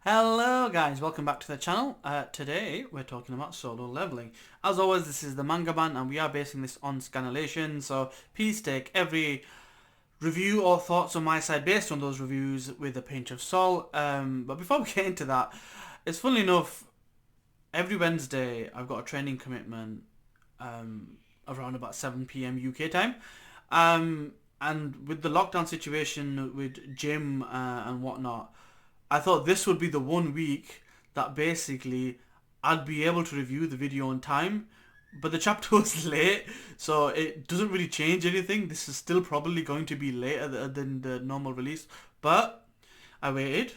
Hello guys, welcome back to the channel. Today we're talking about solo leveling. As always, this is the manga ban and we are basing this on Scanlation, so please take every review or thoughts on my side based on those reviews with a pinch of salt. But before we get into that, it's funny enough, every Wednesday I've got a training commitment around about 7 PM UK time. And with the lockdown situation with gym and whatnot, I thought this would be the one week that basically I'd be able to review the video on time, but the chapter was late, so it doesn't really change anything. This is still probably going to be later than the normal release, but I waited,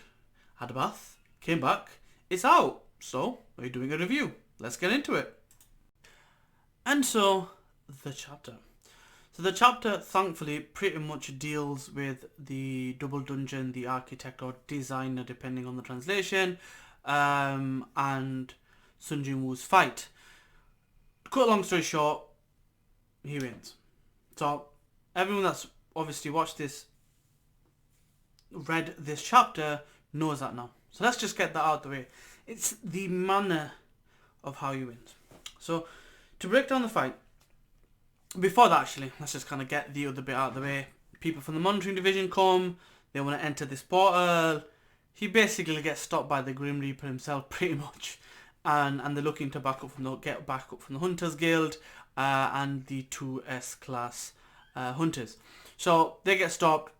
had a bath, came back, it's out, so we're doing a review. Let's get into it. And so, the chapter. So the chapter, thankfully, pretty much deals with the double dungeon, the architect or designer, depending on the translation, and Sun Jin-Woo's fight. Cut a long story short, he wins. So everyone that's obviously watched this, read this chapter, knows that now. So let's just get that out of the way. It's the manner of how he wins. So to break down the fight, before that actually, let's just kind of get the other bit out of the way. People from the Monitoring Division come, they want to enter this portal. He basically gets stopped by the Grim Reaper himself pretty much. And they're looking to get back up from the Hunters Guild and the 2S class Hunters. So they get stopped,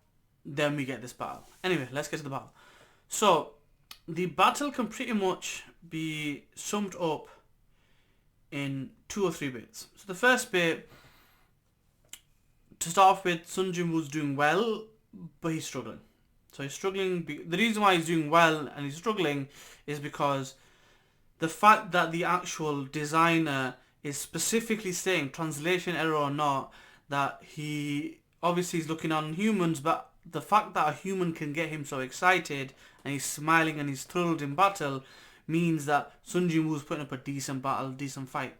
then we get this battle. Anyway, let's get to the battle. So the battle can pretty much be summed up in 2 or 3 bits. So the first bit, to start off with, Sun Jin-Woo's doing well, but he's struggling. So he's struggling. The reason why he's doing well and he's struggling is because the fact that the actual designer is specifically saying, translation error or not, that he obviously is looking on humans, but the fact that a human can get him so excited and he's smiling and he's thrilled in battle means that Sun Jin-Woo's putting up a decent battle, decent fight.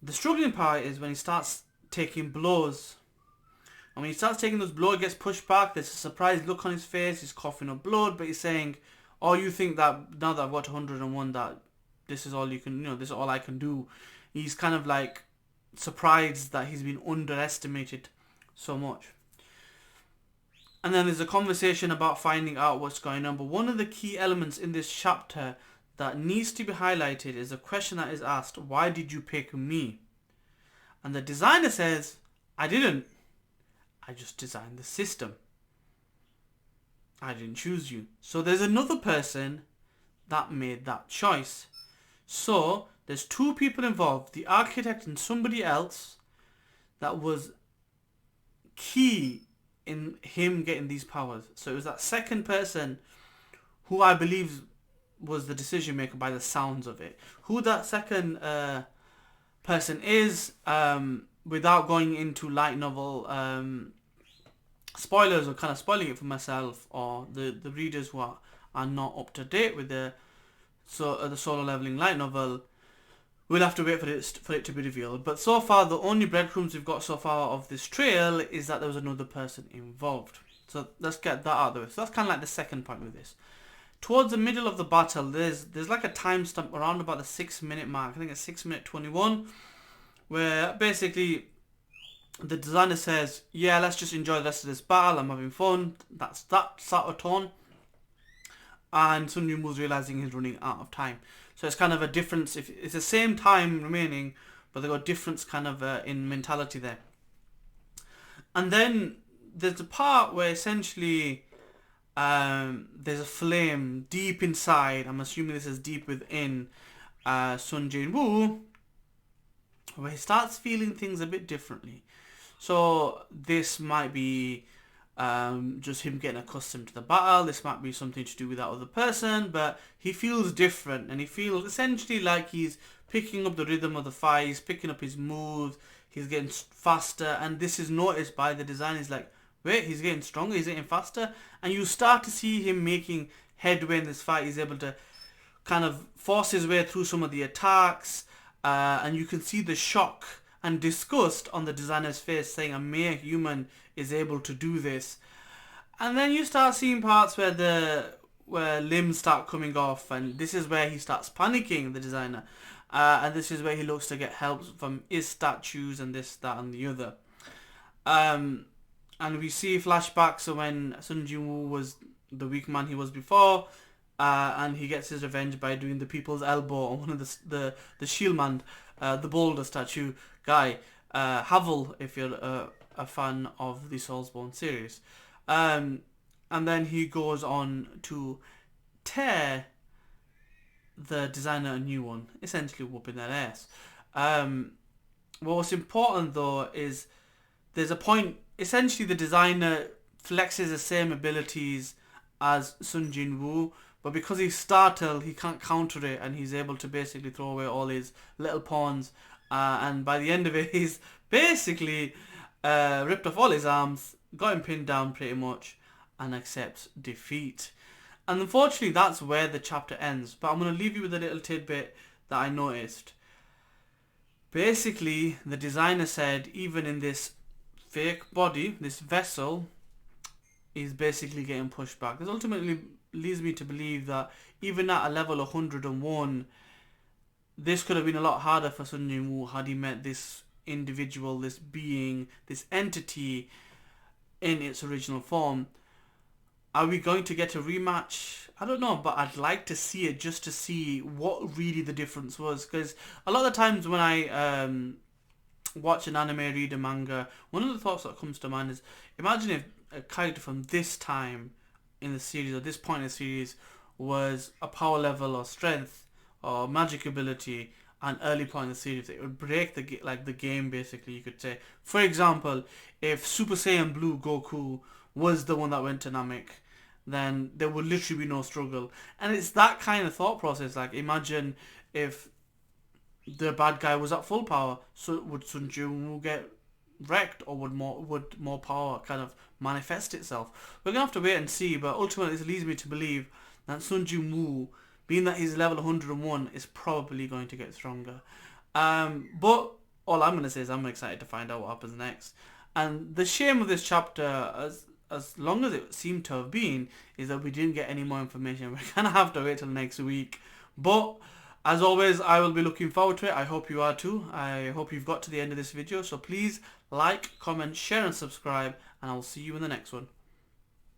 The struggling part is when he starts taking blows. And when he starts taking those blows, he gets pushed back. There's a surprised look on his face. He's coughing up blood, but he's saying, "Oh, you think that now that I've got 101, that this is all you can, this is all I can do." He's kind of like surprised that he's been underestimated so much. And then there's a conversation about finding out what's going on. But one of the key elements in this chapter that needs to be highlighted is a question that is asked: "Why did you pick me?" And the designer says, "I didn't. I just designed the system. I didn't choose you." So there's another person that made that choice. So there's 2 people involved, the architect and somebody else, that was key in him getting these powers. So it was that second person who I believe was the decision maker by the sounds of it. Who that second person is, without going into light novel spoilers or kind of spoiling it for myself or the readers who are not up to date with the solo leveling light novel, we'll have to wait for it to be revealed. But so far, the only breadcrumbs we've got so far of this trail is that there was another person involved. So let's get that out of the way. So that's kind of like the second point with this. Towards the middle of the battle, there's like a timestamp around about the 6-minute mark. I think it's 6 minute 21, where basically the designer says, "Yeah, let's just enjoy the rest of this battle. I'm having fun." That's that sort of tone. And Sun Jin-Woo's realizing he's running out of time. So it's kind of a difference. If it's the same time remaining, but they've got difference kind of in mentality there. And then there's the part where essentially there's a flame deep inside. I'm assuming this is deep within Sun Jin-Woo, where he starts feeling things a bit differently. So this might be just him getting accustomed to the battle. This might be something to do with that other person, but he feels different and he feels essentially like he's picking up the rhythm of the fight. He's picking up his moves. He's getting faster, and this is noticed by the designer. He's like, wait, he's getting stronger, he's getting faster, and you start to see him making headway in this fight. He's able to kind of force his way through some of the attacks, and you can see the shock and disgust on the designer's face, saying a mere human is able to do this. And then you start seeing parts where where limbs start coming off, and this is where he starts panicking, the designer. And this is where he looks to get help from his statues and this, that, and the other. And we see flashbacks of when Jin-Woo was the weak man he was before, and he gets his revenge by doing the people's elbow on one of the shield man, the boulder statue guy, Havel, if you're a fan of the Soulsborne series. And then he goes on to tear the designer a new one, essentially whooping their ass. What's important though is there's a point, essentially the designer flexes the same abilities as Sun Jin-Woo, but because he's startled, he can't counter it, and he's able to basically throw away all his little pawns, and by the end of it, he's basically ripped off all his arms, got him pinned down pretty much, and accepts defeat. And unfortunately, that's where the chapter ends, but I'm going to leave you with a little tidbit that I noticed. Basically, the designer said, even in this fake body, this vessel, is basically getting pushed back. This ultimately leads me to believe that even at a level 101, this could have been a lot harder for Sun Jin-Woo had he met this individual, this being, this entity in its original form. Are we going to get a rematch? I don't know, but I'd like to see it just to see what really the difference was. Because a lot of the times when I watch an anime, read a manga, one of the thoughts that comes to mind is, imagine if a character from this time in the series, or this point in the series, was a power level or strength or magic ability an early point in the series. It would break the game, basically, you could say. For example, if Super Saiyan Blue Goku was the one that went to Namek, then there would literally be no struggle. And it's that kind of thought process. Like, imagine if the bad guy was at full power, so would Sun Jin-Woo get wrecked, or would more power kind of manifest itself? We're gonna have to wait and see, but ultimately this leads me to believe that Sun Jin-Woo, being that he's level 101, is probably going to get stronger. But all I'm gonna say is I'm excited to find out what happens next. And the shame of this chapter, as long as it seemed to have been, is that we didn't get any more information. We're gonna have to wait till next week. But as always, I will be looking forward to it. I hope you are too. I hope you've got to the end of this video. So please like, comment, share and subscribe, and I will see you in the next one.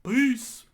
Peace!